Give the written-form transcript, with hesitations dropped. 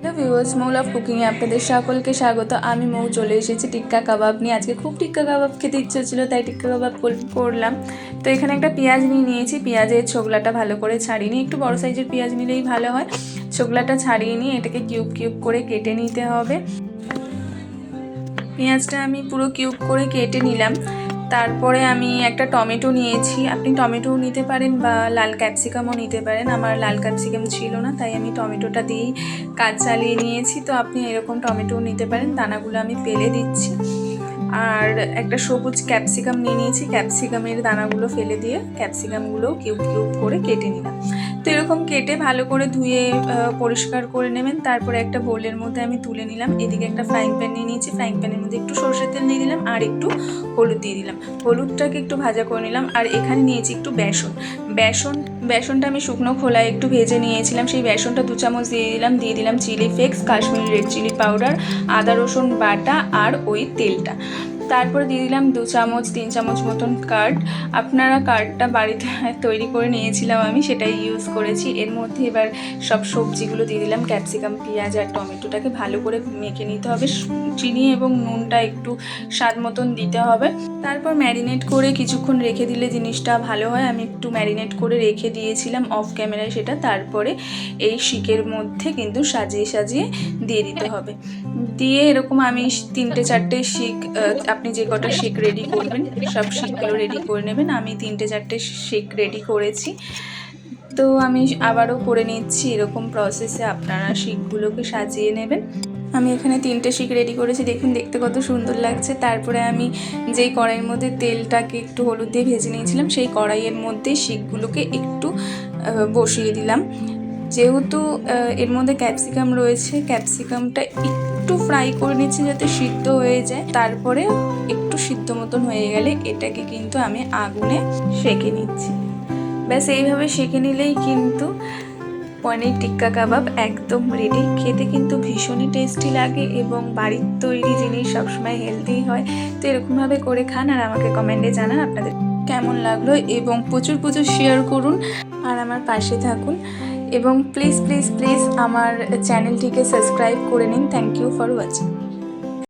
Hello viewers, মৌ লাভ কুকিংয়ে আপনাদের সকলকে স্বাগত। আমি মৌ চলে এসেছি টিক্কা কাবাব নিয়ে। আজকে খুব টিক্কা কাবাব খেতে ইচ্ছে ছিল, তাই টিক্কা কাবাব করলাম। তো এখানে একটা পেঁয়াজ নিয়ে নিয়েছি। পেঁয়াজের ছোকলাটা ভালো করে ছাড়িয়ে নিয়ে, একটু বড় সাইজের পেঁয়াজ নিলেই ভালো হয়। ছোকলাটা ছাড়িয়ে নিয়ে এটাকে কিউব কিউব করে কেটে নিতে হবে। পেঁয়াজটা আমি পুরো কিউব করে কেটে নিলাম। তারপরে আমি একটা টমেটো নিয়েছি। আপনি টমেটোও নিতে পারেন বা লাল ক্যাপসিকামও নিতে পারেন। আমার লাল ক্যাপসিকাম ছিল না, তাই আমি টমেটোটা দিয়েই কাজ চালিয়ে নিয়েছি। তো আপনি এরকম টমেটোও নিতে পারেন। দানাগুলো আমি ফেলে দিচ্ছি। আর একটা সবুজ ক্যাপসিকাম নিয়ে নিয়েছি। ক্যাপসিকামের দানাগুলো ফেলে দিয়ে ক্যাপসিকামগুলো কিউব কিউব করে কেটে নিলাম। তো এরকম কেটে ভালো করে ধুয়ে পরিষ্কার করে নেবেন। তারপরে একটা বোলের মধ্যে আমি তুলে নিলাম। এদিকে একটা ফ্রাইং প্যান নিয়ে নিয়েছি। ফ্রাইং প্যানের মধ্যে একটু সরষের তেল দিয়ে দিলাম আর একটু হলুদ দিয়ে দিলাম। হলুদটাকে একটু ভাজা করে নিলাম। আর এখানে নিয়েছি একটু বেসনটা আমি শুকনো খোলায় একটু ভেজে নিয়েছিলাম। সেই বেসনটা 2 চামচ দিয়ে দিলাম chilli flakes, Kashmiri red chilli powder, আদা রসুন বাটা আর ওই তেলটা। তারপরে দিয়ে দিলাম 2 চামচ 3 চামচ মতন কার্ড। আপনারা কার্ডটা বাড়িতে তৈরি করে নিয়েছিলাম আমি, সেটাই ইউজ করেছি। এর মধ্যে এবার সব সবজিগুলো দিয়ে দিলাম, ক্যাপসিকাম, পেঁয়াজ আর টমেটোটাকে ভালো করে মেখে নিতে হবে। চিনি এবং নুনটা একটু স্বাদ মতন দিতে হবে। তারপর ম্যারিনেট করে কিছুক্ষণ রেখে দিলে জিনিসটা ভালো হয়। আমি একটু ম্যারিনেট করে রেখে দিয়েছিলাম অফ ক্যামেরায় সেটা। তারপরে এই শিকের মধ্যে কিন্তু সাজিয়ে সাজিয়ে দিয়ে দিতে হবে। দিয়ে এরকম আমি 3-4টে শিক, আপনি যে কটা শিক রেডি করবেন সব শিকগুলো রেডি করে নেবেন। আমি 3-4টে শিক রেডি করেছি। তো আমি আবারও করে নিচ্ছি। এরকম প্রসেসে আপনারা শিকগুলোকে সাজিয়ে নেবেন। আমি এখানে 3টে শিক রেডি করেছি, দেখুন দেখতে কত সুন্দর লাগছে। তারপরে আমি যেই কড়াইয়ের মধ্যে তেলটাকে একটু হলুদ দিয়ে ভেজে নিয়েছিলাম, সেই কড়াইয়ের মধ্যে শিকগুলোকে একটু বসিয়ে দিলাম। যেহেতু এর মধ্যে ক্যাপসিকাম রয়েছে, ক্যাপসিকামটা একটু ফ্রাই করে নিচ্ছি যাতে সিদ্ধ হয়ে যায়। তারপরে একটু সিদ্ধ মতন হয়ে গেলে এটাকে কিন্তু আমি আগুনে সেঁকে নিচ্ছি। ব্যাস এইভাবে সেঁকে নিলেই কিন্তু পনির টিক্কা কাবাব একদম রেডি। খেতে কিন্তু ভীষণই টেস্টি লাগে এবং বাড়ির তৈরি জিনিস সবসময় হেলদি হয়। তো এরকমভাবে করে খান আর আমাকে কমেন্টে জানান আপনাদের কেমন লাগলো, এবং প্রচুর প্রচুর শেয়ার করুন আর আমার পাশে থাকুন। এবং প্লিজ প্লিজ প্লিজ আমার চ্যানেলটিকে সাবস্ক্রাইব করে নিন। Thank you for watching.